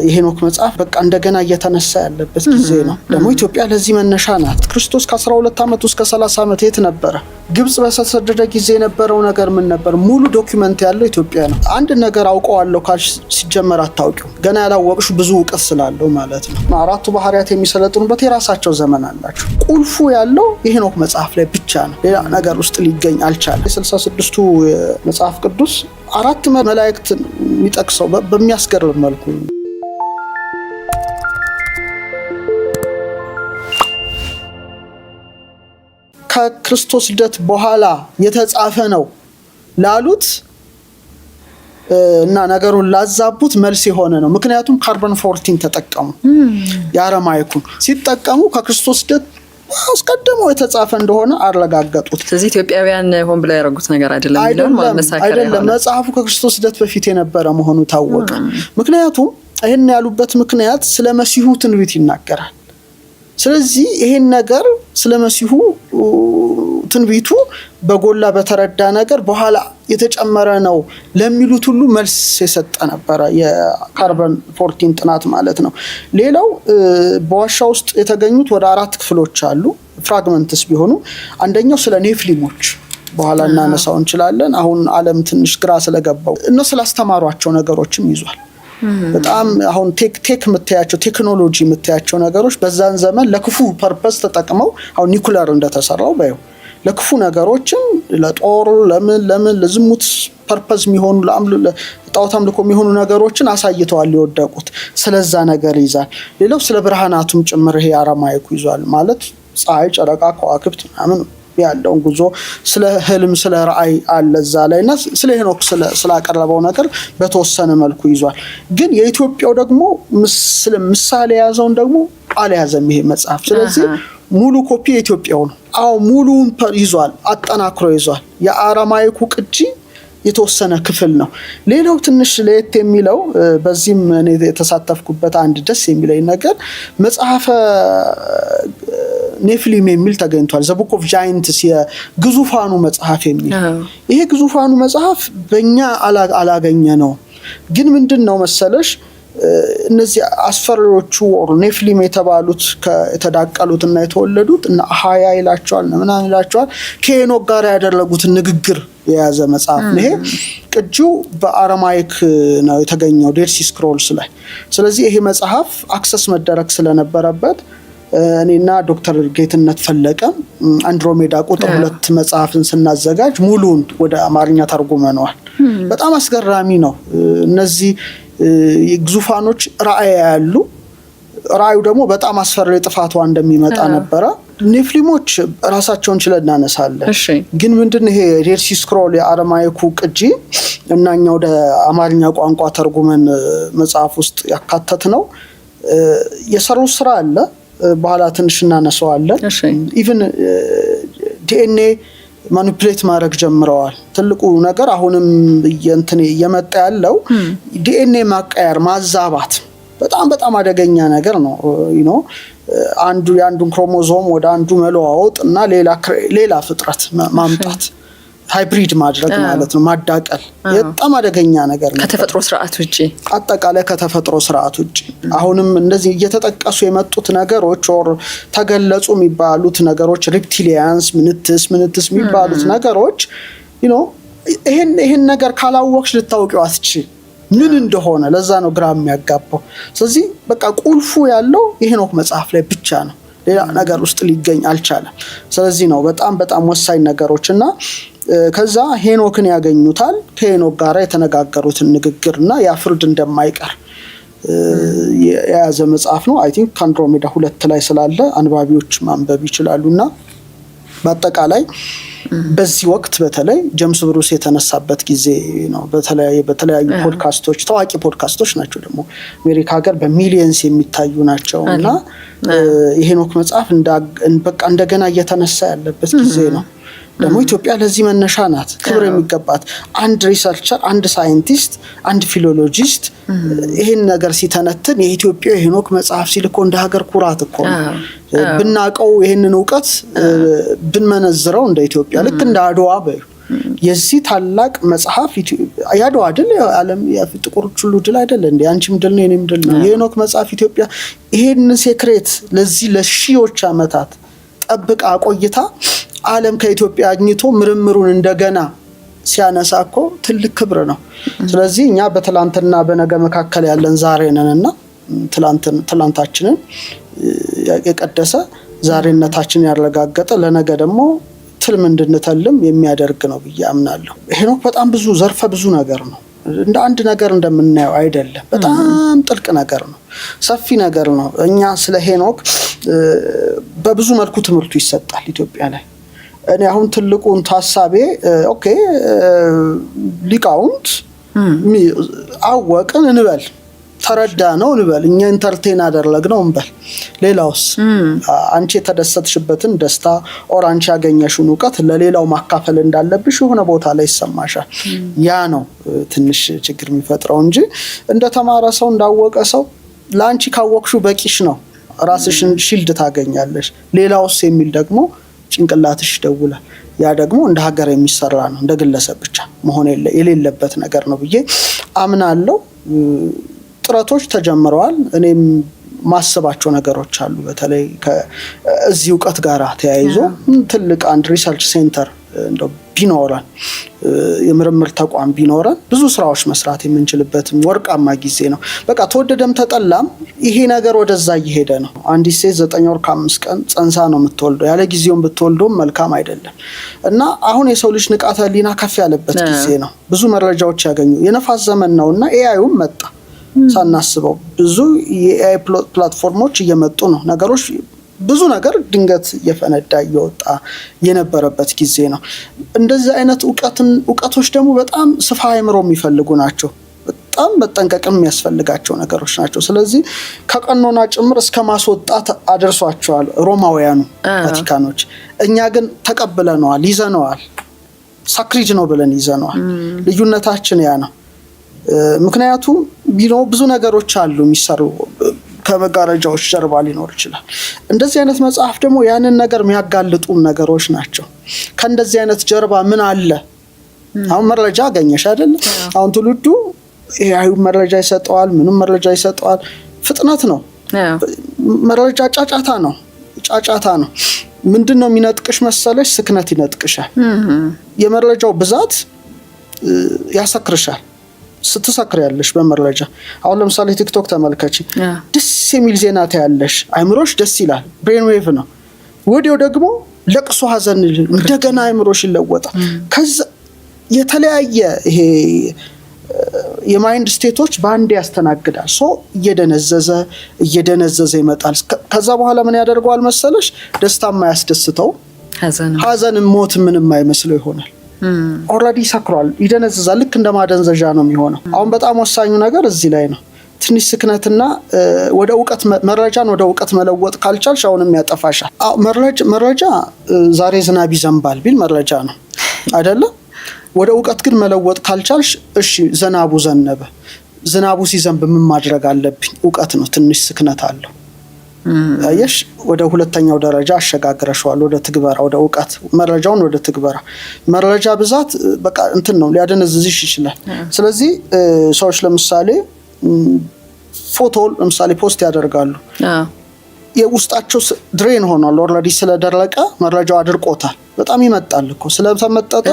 የሄኖክ መጽሐፍ በቃ እንደገና እየተነሳ ያለበት ጊዜ ነው። ደግሞ ኢትዮጵያ ለዚህ መነሻ ናት። ክርስቶስ ከ12 ዓመት እስከ 30 ዓመት የት ነበረ? ግብጽ በተሰደደ ጊዜ የነበረው ነገር ምን ነበር? ሙሉ ዶክመንት ያለው ኢትዮጵያ ነው። አንድ ነገር አውቀዋለሁ ካልሽ ሲጀመር አታውቂው። ገና ያላወቅሽ ብዙ እውቀት ስላለው ማለት ነው። አራቱ ባህሪያት የሚሰለጥኑበት የራሳቸው ዘመን አላቸው። ቁልፉ ያለው የሄኖክ መጽሐፍ ላይ ብቻ ነው። ሌላ ነገር ውስጥ ሊገኝ አልቻለም። የ66ቱ መጽሐፍ ቅዱስ አራት መላእክት የሚጠቅሰው በሚያስገርም መልኩ ከክርስቶስ ልደት በኋላ የተጻፈ ነው ላሉት እና ነገሩን ላዛቡት መልስ የሆነ ነው። ምክንያቱም ካርበን 14 ተጠቀሙ። የአረማይኩን ሲጠቀሙ ከክርስቶስ ልደት አስቀድሞ የተጻፈ እንደሆነ አረጋገጡት። ስለዚህ ኢትዮጵያውያን ሆን ብለው ያደረጉት ነገር አይደለም። መጽሐፉ ከክርስቶስ ልደት በፊት የነበረ መሆኑ ታወቀ። ምክንያቱም ይሄን ያሉበት ምክንያት ስለ መሲሁ ትንቢት ይናገራል። ስለዚህ ይሄን ነገር ስለ መሲሁ ትንቢቱ በጎላ በተረዳ ነገር በኋላ የተጨመረ ነው ለሚሉት ሁሉ መልስ የሰጠ ነበረ የካርበን 14 ጥናት ማለት ነው። ሌላው በዋሻ ውስጥ የተገኙት ወደ 4 ክፍሎች አሉ፣ ፍራግመንትስ ቢሆኑ። አንደኛው ስለ ኔፍሊሞች በኋላ እናነሳው እንችላለን። አሁን ዓለም ትንሽ ግራ ስለገባው እነሱ ስላስተማሯቸው ነገሮችም ይዟል። በጣም አሁን ቴክ የምታያቸው ቴክኖሎጂ የምታያቸው ነገሮች በዛን ዘመን ለክፉ ፐርፐስ ተጠቅመው አሁን ኒኩለር እንደተሰራው ባዩ ለክፉ ነገሮችም ለጦር ለምን ለዝሙት ፐርፐስ የሚሆኑ ለጣዖት አምልኮ የሚሆኑ ነገሮችን አሳይተዋል የወደቁት። ስለዛ ነገር ይዛል። ሌላው ስለ ብርሃናቱም ጭምር ይሄ አረማይኩ ይዟል። ማለት ፀሐይ፣ ጨረቃ፣ ከዋክብት ምናምን ያለውን ጉዞ ስለ ህልም ስለ ራእይ አለ እዛ ላይና ስለ ሄኖክ ስላቀረበው ነገር በተወሰነ መልኩ ይዟል። ግን የኢትዮጵያው ደግሞ ምሳሌ ያዘውን ደግሞ አልያዘም ይሄ መጽሐፍ። ስለዚህ ሙሉ ኮፒ የኢትዮጵያው ነው። ሙሉውን ይዟል፣ አጠናክሮ ይዟል። የአረማይኩ ቅጂ የተወሰነ ክፍል ነው። ሌላው ትንሽ ለየት የሚለው በዚህም እኔ የተሳተፍኩበት አንድ ደስ የሚለኝ ነገር መጽሐፈ ኔፍሊም የሚል ተገኝቷል። ዘ ቡክ ኦፍ ጃይንትስ የግዙፋኑ መጽሐፍ የሚል ይሄ ግዙፋኑ መጽሐፍ በእኛ አላገኘ ነው። ግን ምንድን ነው መሰለሽ እነዚህ አስፈሪዎቹ ኔፍሊም የተባሉት የተዳቀሉት እና የተወለዱት እና ሀያ ይላቸዋል ምናምን ይላቸዋል ከሄኖክ ጋር ያደረጉትን ንግግር የያዘ መጽሐፍ ነው። ይሄ ቅጂው በአረማይክ ነው የተገኘው ዴድ ሲ ስክሮልስ ላይ። ስለዚህ ይሄ መጽሐፍ አክሰስ መደረግ ስለነበረበት እኔና ዶክተር ጌትነት ፈለቀ አንድሮሜዳ ቁጥር 2 መጽሐፍን ስናዘጋጅ ሙሉን ወደ አማርኛ ተርጉመነዋል። በጣም አስገራሚ ነው። እነዚህ ግዙፋኖች ራእይ ያሉ ራእዩ ደግሞ በጣም አስፈሪ ጥፋቷ እንደሚመጣ ነበረ። ኔፍሊሞች ራሳቸውን ችለን እናነሳለን። ግን ምንድነው ይሄ ዴድ ሲ ስክሮል የአረማይኩ ቅጂ እናኛ ወደ አማርኛ ቋንቋ ተርጉመን መጽሐፍ ውስጥ ያካተት ነው። የሰሩት ስራ አለ፣ በኋላ ትንሽ እናነሳዋለን። ኢቭን ዲኤንኤ ማኒፑሌት ማድረግ ጀምረዋል። ትልቁ ነገር አሁንም የመጣ ያለው ዲኤንኤ ማቀየር ማዛባት በጣም አደገኛ ነገር ነው። አንዱ የአንዱን ክሮሞዞም ወደ አንዱ መለዋወጥ እና ሌላ ፍጥረት ማምጣት ሃይብሪድ ማድረግ ማለት ነው። ማዳቀል በጣም አደገኛ ነገር ነው። ከተፈጥሮ ስርዓት ውጪ አጠቃላይ ከተፈጥሮ ስርዓት ውጪ አሁንም እንደዚህ እየተጠቀሱ የመጡት ነገሮች ተገለጹ የሚባሉት ነገሮች ሬፕቲሊያንስ ምንትስ የሚባሉት ነገሮች ይሄን ነገር ካላወቅሽ ልታውቂው አትችይ ምን እንደሆነ። ለዛ ነው ግራ የሚያጋባው። ስለዚህ በቃ ቁልፉ ያለው የሄኖክ መጽሐፍ ላይ ብቻ ነው። ሌላ ነገር ውስጥ ሊገኝ አልቻለም። ስለዚህ ነው በጣም ወሳኝ ነገሮችና ከዛ ሄኖክን ያገኙታል። ከሄኖክ ጋር የተነጋገሩትን ንግግርና ያ ፍርድ እንደማይቀር የያዘ መጽሐፍ ነው። አይ ቲንክ አንድሮሜዳ 2 ላይ ስላለ አንባቢዎች ማንበብ ይችላሉና በአጠቃላይ በዚህ ወቅት በተለይ ጄምስ ብሩስ የተነሳበት ጊዜ ነው። በተለያዩ ፖድካስቶች ታዋቂ ፖድካስቶች ናቸው ደግሞ አሜሪካ ሀገር በሚሊየንስ የሚታዩ ናቸውና የሄኖክ መጽሐፍ በቃ እንደገና እየተነሳ ያለበት ጊዜ ነው። ደግሞ ኢትዮጵያ ለዚህ መነሻ ናት፣ ክብር የሚገባት። አንድ ሪሰርቸር፣ አንድ ሳይንቲስት፣ አንድ ፊሎሎጂስት ይሄን ነገር ሲተነትን የኢትዮጵያ የሄኖክ መጽሐፍ ሲልኮ እንደ ሀገር ኩራት እኮ ነው። ብናቀው ይሄንን ዕውቀት ብንመነዝረው እንደ ኢትዮጵያ ልክ እንደ አድዋ የዚህ ታላቅ መጽሐፍ ያድዋ ድል ዓለም ጥቁሮች ሁሉ ድል አይደለ እንዴ? አንቺም ድል ነው የኔም ድል ነው። የሄኖክ መጽሐፍ ኢትዮጵያ ይሄን ሴክሬት ለዚህ ለሺዎች ዓመታት ጠብቃ ቆይታ ዓለም ከኢትዮጵያ አግኝቶ ምርምሩን እንደገና ሲያነሳኮ ትልቅ ክብር ነው። ስለዚህ እኛ በትላንትና በነገ መካከል ያለን ዛሬ ነንና ትላንታችንን የቀደሰ ዛሬነታችንን ያረጋገጠ ለነገ ደግሞ ትልም እንድንተልም የሚያደርግ ነው ብዬ አምናለሁ። ሄኖክ በጣም ብዙ ዘርፈ ብዙ ነገር ነው። እንደ አንድ ነገር እንደምናየው አይደለም። በጣም ጥልቅ ነገር ነው። ሰፊ ነገር ነው። እኛ ስለ ሄኖክ በብዙ መልኩ ትምህርቱ ይሰጣል ኢትዮጵያ ላይ። እኔ አሁን ትልቁን ታሳቤ ኦኬ ሊቃውንት አወቅን እንበል፣ ተረዳ ነው እንበል፣ እኛ ኢንተርቴን አደረግነው እንበል። ሌላውስ አንቺ የተደሰትሽበትን ደስታ ኦር አንቺ ያገኘሽውን ዕውቀት ለሌላው ማካፈል እንዳለብሽ የሆነ ቦታ ላይ ይሰማሻል። ያ ነው ትንሽ ችግር የሚፈጥረው እንጂ እንደተማረ ሰው እንዳወቀ ሰው ለአንቺ ካወቅሹ በቂሽ ነው። ራስሽን ሺልድ ታገኛለሽ። ሌላውስ የሚል ደግሞ ጭንቅላትሽ ይደውላል። ያ ደግሞ እንደ ሀገር የሚሰራ ነው፣ እንደ ግለሰብ ብቻ መሆን የሌለበት ነገር ነው ብዬ አምናለሁ። ጥረቶች ተጀምረዋል። እኔም ማስባቸው ነገሮች አሉ። በተለይ ከዚህ ዕውቀት ጋር ተያይዞ ትልቅ አንድ ሪሰርች ሴንተር እንደው ቢኖረን፣ የምርምር ተቋም ቢኖረን ብዙ ስራዎች መስራት የምንችልበት ወርቃማ ጊዜ ነው። በቃ ተወደደም ተጠላም ይሄ ነገር ወደዛ እየሄደ ነው። አንዲት ሴት 9 ወር ከ5 ቀን ጸንሳ ነው የምትወልደው። ያለ ጊዜውን ብትወልደውም መልካም አይደለም እና አሁን የሰው ልጅ ንቃተ ህሊና ከፍ ያለበት ጊዜ ነው። ብዙ መረጃዎች ያገኙ የነፋስ ዘመን ነውና ኤአይም መጣ ሳናስበው። ብዙ የኤአይ ፕላትፎርሞች እየመጡ ነው። ነገሮች ብዙ ነገር ድንገት እየፈነዳ እየወጣ የነበረበት ጊዜ ነው። እንደዚህ አይነት ዕውቀቶች ደግሞ በጣም ስፋ አእምሮ የሚፈልጉ ናቸው። በጣም መጠንቀቅም የሚያስፈልጋቸው ነገሮች ናቸው። ስለዚህ ከቀኖና ጭምር እስከ ማስወጣት አደርሷቸዋል ሮማውያኑ ቫቲካኖች። እኛ ግን ተቀብለነዋል፣ ይዘነዋል። ሳክሪድ ነው ብለን ይዘነዋል። ልዩነታችን ያ ነው። ምክንያቱም ብዙ ነገሮች አሉ የሚሰሩ ከመጋረጃዎች ጀርባ ሊኖር ይችላል። እንደዚህ አይነት መጽሐፍ ደግሞ ያንን ነገር የሚያጋልጡ ነገሮች ናቸው። ከእንደዚህ አይነት ጀርባ ምን አለ? አሁን መረጃ አገኘሽ አይደል? አሁን ትውልዱ ይሄው መረጃ ይሰጠዋል፣ ምንም መረጃ ይሰጠዋል። ፍጥነት ነው መረጃ፣ ጫጫታ ነው። ምንድነው የሚነጥቅሽ መሰለሽ? ስክነት ይነጥቅሻል። የመረጃው ብዛት ያሰክርሻል። ስትሰክር ያለሽ በመረጃ አሁን ለምሳሌ ቲክቶክ ተመልከቺ። ደስ የሚል ዜና ታያለሽ፣ አይምሮሽ ደስ ይላል። ብሬን ዌቭ ነው። ወዲያው ደግሞ ለቅሶ ሐዘን እንደገና አይምሮሽ ይለወጣል። ከዛ የተለያየ ይሄ የማይንድ ስቴቶች ባንዴ ያስተናግዳል። እየደነዘዘ ይመጣል። ከዛ በኋላ ምን ያደርገዋል መሰለሽ? ደስታማ ያስደስተው፣ ሐዘንም ሞት ምንም አይመስለው ይሆናል። ኦልሬዲ ሰክሯል፣ ይደነዝዛል። ልክ እንደ ማደንዘዣ ነው የሚሆነው። አሁን በጣም ወሳኙ ነገር እዚህ ላይ ነው። ትንሽ ስክነትና ወደ መረጃን ወደ ዕውቀት መለወጥ ካልቻልሽ አሁንም ያጠፋሻል። መረጃ ዛሬ ዝናብ ይዘንባል ቢል መረጃ ነው አይደለ? ወደ ዕውቀት ግን መለወጥ ካልቻልሽ እሺ ዝናቡ ዘነበ። ዝናቡ ሲዘንብ ምን ማድረግ አለብኝ? ዕውቀት ነው። ትንሽ ስክነት አለው። አየሽ፣ ወደ ሁለተኛው ደረጃ አሸጋግረሽዋል። ወደ ትግበራ፣ ወደ ዕውቀት፣ መረጃውን ወደ ትግበራ። መረጃ ብዛት በቃ እንትን ነው፣ ሊያደነዝዝሽ ይችላል። ስለዚህ ሰዎች ለምሳሌ ፎቶ ለምሳሌ ፖስት ያደርጋሉ። የውስጣቸው ድሬን ሆኗል። ኦልሬዲ ስለደረቀ መረጃው አድርቆታል። በጣም ይመጣል እኮ ስለተመጠጠ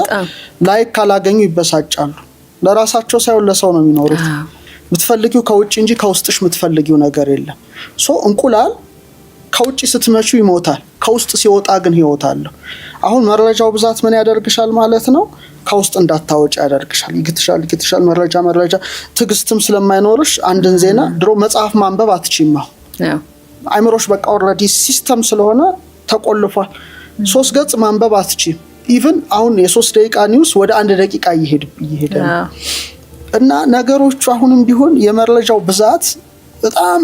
ላይክ ካላገኙ ይበሳጫሉ። ለራሳቸው ሳይሆን ለሰው ነው የሚኖሩት። ምትፈልጊው ከውጭ እንጂ ከውስጥሽ ምትፈልጊው ነገር የለም። እንቁላል ከውጭ ስትመቹ ይሞታል፣ ከውስጥ ሲወጣ ግን ህይወት አለው። አሁን መረጃው ብዛት ምን ያደርግሻል ማለት ነው? ከውስጥ እንዳታወጪ ያደርግሻል። ይግትሻል መረጃ። ትዕግስትም ስለማይኖርሽ አንድን ዜና ድሮ መጽሐፍ ማንበብ አትችይም። አይምሮሽ በቃ ኦልሬዲ ሲስተም ስለሆነ ተቆልፏል። 3 ገጽ ማንበብ አትችይም። ኢቭን አሁን የ3 ደቂቃ ኒውስ ወደ 1 ደቂቃ እየሄደ ነው። እና ነገሮቹ አሁንም ቢሆን የመረጃው ብዛት በጣም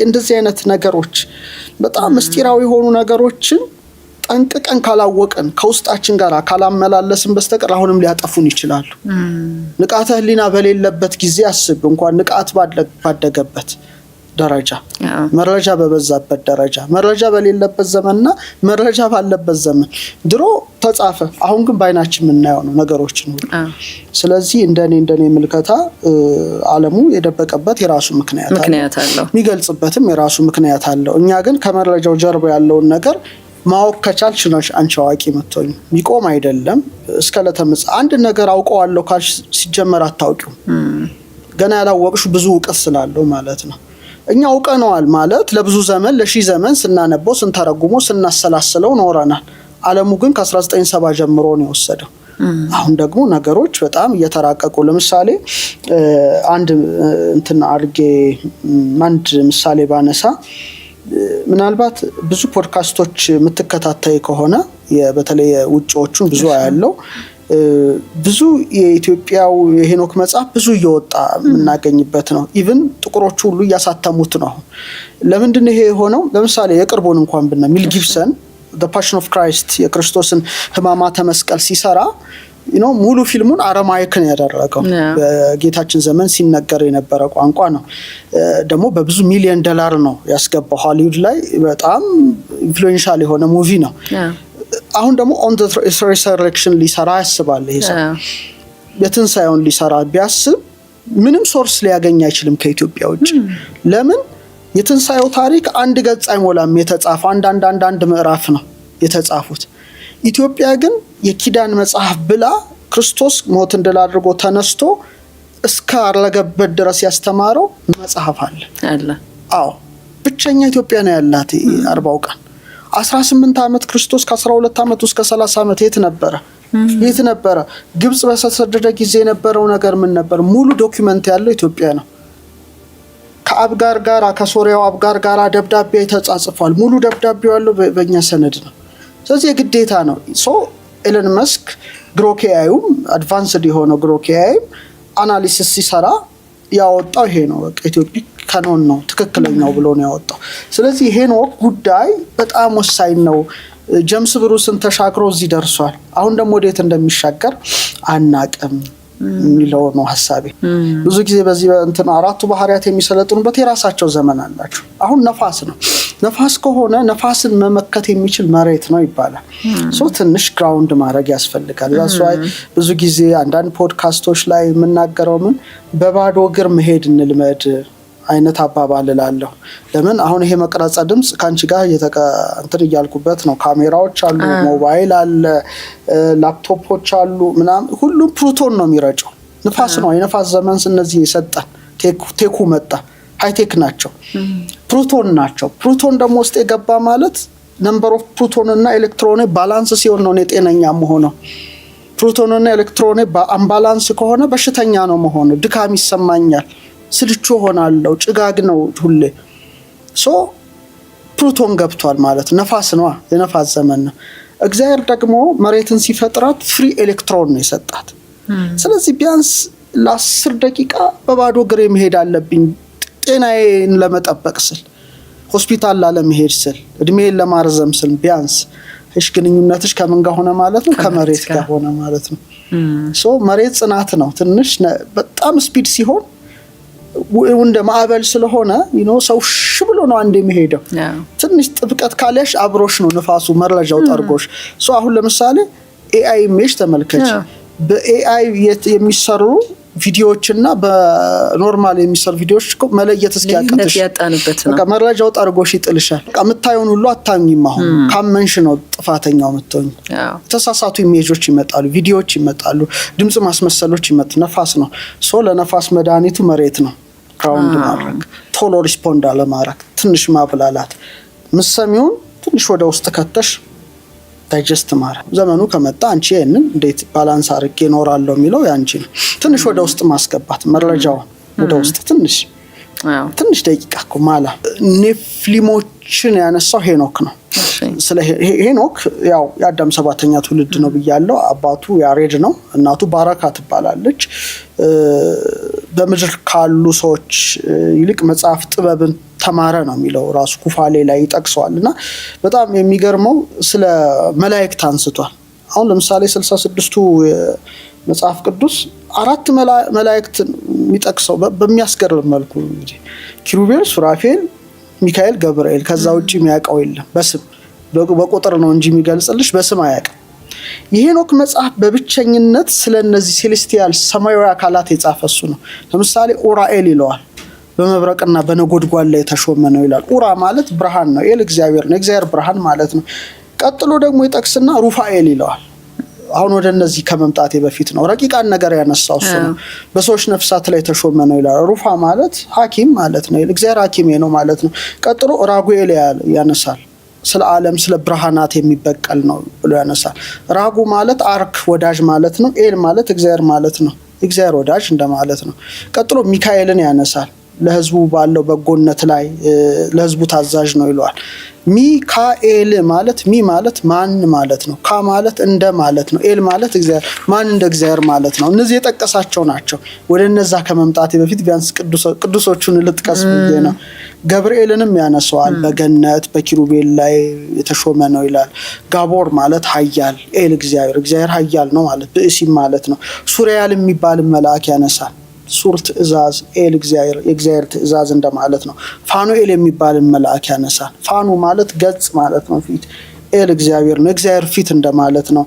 እንደዚህ አይነት ነገሮች በጣም ምስጢራዊ የሆኑ ነገሮችን ጠንቅቀን ካላወቅን ከውስጣችን ጋር ካላመላለስን በስተቀር አሁንም ሊያጠፉን ይችላሉ። ንቃተ ህሊና በሌለበት ጊዜ አስብ እንኳን ንቃት ባደገበት ደረጃ መረጃ በበዛበት ደረጃ መረጃ በሌለበት ዘመንና መረጃ ባለበት ዘመን ድሮ ተጻፈ አሁን ግን ባይናችን የምናየው ነው ነገሮችን ሁሉ ስለዚህ እንደኔ ምልከታ ዓለሙ የደበቀበት የራሱ ምክንያት አለው የሚገልጽበትም የራሱ ምክንያት አለው እኛ ግን ከመረጃው ጀርባ ያለውን ነገር ማወቅ ከቻልሽ ነው አንቺ አዋቂ መጥቶኝ ሚቆም አይደለም እስከ ለተምጽ አንድ ነገር አውቀዋለሁ ካልሽ ሲጀመር አታውቂው ገና ያላወቅሽ ብዙ ዕውቀት ስላለው ማለት ነው እኛ አውቀነዋል ማለት ለብዙ ዘመን ለሺህ ዘመን ስናነበው ስንተረጉሞ ስናሰላስለው ኖረናል ዓለሙ ግን ከ1970 ጀምሮ ነው የወሰደው አሁን ደግሞ ነገሮች በጣም እየተራቀቁ ለምሳሌ አንድ እንትን አርጌ አንድ ምሳሌ ባነሳ ምናልባት ብዙ ፖድካስቶች የምትከታተይ ከሆነ በተለይ ውጪዎቹን ብዙ ያለው ብዙ የኢትዮጵያው የሄኖክ መጽሐፍ ብዙ እየወጣ የምናገኝበት ነው ኢቭን ጥቁሮቹ ሁሉ ያሳተሙት ነው ለምንድን ነው ይሄ የሆነው ለምሳሌ የቅርቡን እንኳን ብና ሚል ጊብሰን the passion of Christ የክርስቶስን ሕማማተ መስቀል ሲሰራ ሙሉ ፊልሙን አረማይክን ያደረገው በጌታችን ዘመን ሲነገር የነበረ ቋንቋ ነው ደግሞ በብዙ ሚሊዮን ዶላር ነው ያስገባው ሃሊውድ ላይ በጣም ኢንፍሉዌንሻል የሆነ ሙቪ ነው አሁን ደግሞ on the resurrection ሊሰራ ያስባል ይሄ ሰው የትንሳኤውን ሊሰራ ቢያስብ ምንም ሶርስ ሊያገኝ አይችልም ከኢትዮጵያ ውጭ ለምን የትንሳኤው ታሪክ አንድ ገጽ አይሞላም የተጻፈ አንድ ምዕራፍ ነው የተጻፉት ኢትዮጵያ ግን የኪዳን መጽሐፍ ብላ ክርስቶስ ሞት እንደላ አድርጎ ተነስቶ እስከ አረገበት ድረስ ያስተማረው መጽሐፍ አለ አዎ ብቸኛ ኢትዮጵያ ነው ያላት 40 ቀን 18 አመት ክርስቶስ ከ12 አመት እስከ 30 አመት የት ነበረ ግብጽ በተሰደደ ጊዜ የነበረው ነገር ምን ነበር ሙሉ ዶክመንት ያለው ኢትዮጵያ ነው ከአብጋር ጋር ከሶሪያው አብጋር ጋር ደብዳቤ ተጻጽፏል ሙሉ ደብዳቤው ያለው በእኛ ሰነድ ነው ስለዚህ የግዴታ ነው ሶ ኤለን መስክ ግሮኬአዩ አድቫንስድ የሆነ ግሮኬአዩ አናሊሲስ ሲሰራ ያወጣው ይሄ ነው በቃ ኢትዮጵያ ካኖን ነው ትክክለኛው ብሎ ነው ያወጣው ስለዚህ ሄኖክ ጉዳይ በጣም ወሳኝ ነው ጀምስ ብሩስን ተሻክሮ እዚህ ደርሷል አሁን ደግሞ ወዴት እንደሚሻገር አናቀም ሚለው ነው ሐሳቤ ብዙ ጊዜ በዚህ እንትን አራቱ ባህሪያት የሚሰለጥኑበት የራሳቸው ዘመን አላቸው አሁን ነፋስ ከሆነ ነፋስን መመከት የሚችል መሬት ነው ይባላል ሶ ትንሽ ግራውንድ ማድረግ ያስፈልጋል ዛስዋይ ብዙ ጊዜ አንዳንድ ፖድካስቶች ላይ የምናገረው ምን በባዶ እግር መሄድ እንልመድ አይነት አባባል እላለሁ ለምን አሁን ይሄ መቅረጻ ድምጽ ካንቺ ጋር እንትን ይያልኩበት ነው ካሜራዎች አሉ ሞባይል አለ ላፕቶፖች አሉ ምናም ሁሉ ፕሮቶን ነው የሚረጨው ንፋስ ነው የነፋስ ዘመን እነዚህ የሰጠን ቴኩ መጣ ሃይቴክ ናቸው ፕሮቶን ደግሞ ውስጥ የገባ ማለት ነምበር ኦፍ ፕሮቶን እና ኤሌክትሮን ባላንስ ሲሆን ነው ጤነኛ መሆነው ፕሮቶን እና ኤሌክትሮን በአምባላንስ ከሆነ በሽተኛ ነው መሆነው ድካም ይሰማኛል ስልቹ ሆናለው ጭጋግ ነው ሁሌ ሶ ፕሮቶን ገብቷል ማለት ነፋስ ነው የነፋስ ዘመን ነው እግዚአብሔር ደግሞ መሬትን ሲፈጥራት ፍሪ ኤሌክትሮን ነው የሰጣት ስለዚህ ቢያንስ ለ10 ደቂቃ በባዶ እግሬ መሄድ አለብኝ ጤናዬን ለመጠበቅ ስል ሆስፒታል ላለመሄድ ስል እድሜን ለማርዘም ስል ቢያንስ እሺ ግንኙነትሽ ከምን ጋር ሆነ ማለት ነው ከመሬት ጋር ሆነ ማለት ነው ሶ መሬት ጽናት ነው ትንሽ በጣም ስፒድ ሲሆን ወንደ ማዕበል ስለሆነ ሰው ሽብሎ ነው አንዴ የሚሄደው ትንሽ ጥብቀት ካለሽ አብሮሽ ነው ንፋሱ መረጃው ጠርጎሽ ሶ አሁን ለምሳሌ ኤአይ ሜሽ ተመልከች በኤአይ የሚሰሩ ቪዲዮዎችና በኖርማል የሚሰሩ ቪዲዮዎች መለየት እስኪያቀትሽ ያጣንበት ነው በቃ መረጃው ጠርጎሽ ይጥልሻል በቃ መታየውን ሁሉ አታኝም አሁን ካመንሽ ነው ጥፋተኛው መጥቶኝ ተሳሳቱ ኢሜጆች ይመጣሉ ቪዲዮዎች ይመጣሉ ድምጽ ማስመሰሎች ይመጣ ነፋስ ነው ሶ ለነፋስ መድኃኒቱ መሬት ነው ግራውንድ ማድረግ ቶሎ ሪስፖንድ አለማድረግ ትንሽ ማብላላት ምሰሚውን ትንሽ ወደ ውስጥ ከተሽ ዳይጀስት ማድረግ ዘመኑ ከመጣ አንቺ እንን እንዴት ባላንስ አድርጌ እኖራለሁ የሚለው ያንቺ ነው ትንሽ ወደ ውስጥ ማስገባት መረጃው ወደ ውስጥ ትንሽ ደቂቃ ማላ ኔፍሊሞችን ያነሳው ሄኖክ ነው ስለ ሄኖክ ያው የአዳም 7ኛ ትውልድ ነው ብያለሁ አባቱ ያሬድ ነው እናቱ ባረካ ትባላለች በምድር ካሉ ሰዎች ይልቅ መጽሐፍ ጥበብን ተማረ ነው የሚለው ራሱ ኩፋሌ ላይ ይጠቅሰዋልና በጣም የሚገርመው ስለ መላእክት አንስቷል አሁን ለምሳሌ 66ቱ መጽሐፍ ቅዱስ አራት መላእክት የሚጠቅሰው በሚያስገርም መልኩ እንግዲህ ኪሩቤል፣ ሱራፌል፣ ሚካኤል፣ ገብርኤል ከዛ ውጪ የሚያውቀው የለም። በስም በቁጥር ነው እንጂ የሚገልጽልሽ በስም አያውቅም። የሄኖክ መጽሐፍ በብቸኝነት ስለነዚህ ሴሌስቲያል ሰማያዊ አካላት የጻፈ እሱ ነው። ለምሳሌ ኡራኤል ይለዋል፣ በመብረቅና በነጎድጓድ ላይ የተሾመ ነው ይላል። ኡራ ማለት ብርሃን ነው፣ ኤል እግዚአብሔር ነው፣ እግዚአብሔር ብርሃን ማለት ነው። ቀጥሎ ደግሞ ይጠቅስና ሩፋኤል ይለዋል። አሁን ወደ እነዚህ ከመምጣቴ በፊት ነው ረቂቃን ነገር ያነሳው እሱ ነው። በሰዎች ነፍሳት ላይ የተሾመ ነው ይላል። ሩፋ ማለት ሐኪም ማለት ነው፣ እግዚአብሔር ሐኪሜ ነው ማለት ነው። ቀጥሎ ራጉኤል ያነሳል፣ ስለ ዓለም ስለ ብርሃናት የሚበቀል ነው ብሎ ያነሳል። ራጉ ማለት አርክ ወዳጅ ማለት ነው። ኤል ማለት እግዚአብሔር ማለት ነው፣ እግዚአብሔር ወዳጅ እንደማለት ነው። ቀጥሎ ሚካኤልን ያነሳል፣ ለህዝቡ ባለው በጎነት ላይ ለህዝቡ ታዛዥ ነው ይለዋል። ሚካኤል ማለት ሚ ማለት ማን ማለት ነው። ካ ማለት እንደ ማለት ነው። ኤል ማለት እግዚአብሔር ማን እንደ እግዚአብሔር ማለት ነው። እነዚህ የጠቀሳቸው ናቸው። ወደ እነዛ ከመምጣቴ በፊት ቢያንስ ቅዱሶቹን ልጥቀስ ብዬ ነው። ገብርኤልንም ያነሳዋል፣ በገነት በኪሩቤል ላይ የተሾመ ነው ይላል። ጋቦር ማለት ኃያል፣ ኤል እግዚአብሔር ኃያል ነው ማለት ብእሲም ማለት ነው። ሱሪያል የሚባል መልአክ ያነሳል። ሱር ትእዛዝ፣ ኤል የእግዚአብሔር ትእዛዝ እንደማለት ነው። ፋኑኤል የሚባል መልአክ ያነሳል። ፋኑ ማለት ገጽ ማለት ነው፣ ፊት። ኤል እግዚአብሔር ነው፣ እግዚአብሔር ፊት እንደማለት ነው።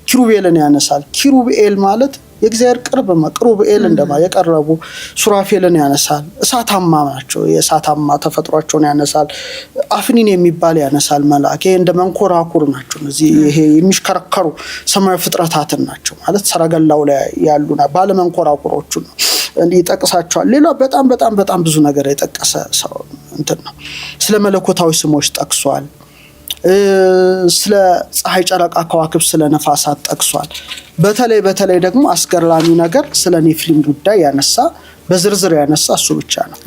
ኪሩቤልን ያነሳል። ኪሩቤል ማለት የእግዚአብሔር ቅሩብኤል እንደማለት የቀረቡ። ሱራፌልን ያነሳል። እሳታማ ናቸው፣ የእሳታማ ተፈጥሯቸውን ያነሳል። አፍኒን የሚባል ያነሳል መልአክ። ይሄ እንደ መንኮራኩር ናቸው። እነዚህ ይሄ የሚሽከረከሩ ሰማያዊ ፍጥረታትን ናቸው ማለት ሰረገላው ላይ ያሉና ባለ መንኮራኩሮቹ ነው ይጠቅሳቸዋል። ሌላ በጣም በጣም በጣም ብዙ ነገር የጠቀሰ ሰው እንትን ነው። ስለ መለኮታዊ ስሞች ጠቅሷል። ስለ ፀሐይ፣ ጨረቃ፣ ከዋክብት፣ ስለ ነፋሳት ጠቅሷል። በተለይ ደግሞ አስገራሚ ነገር ስለ ኔፍሊም ጉዳይ ያነሳ በዝርዝር ያነሳ እሱ ብቻ ነው።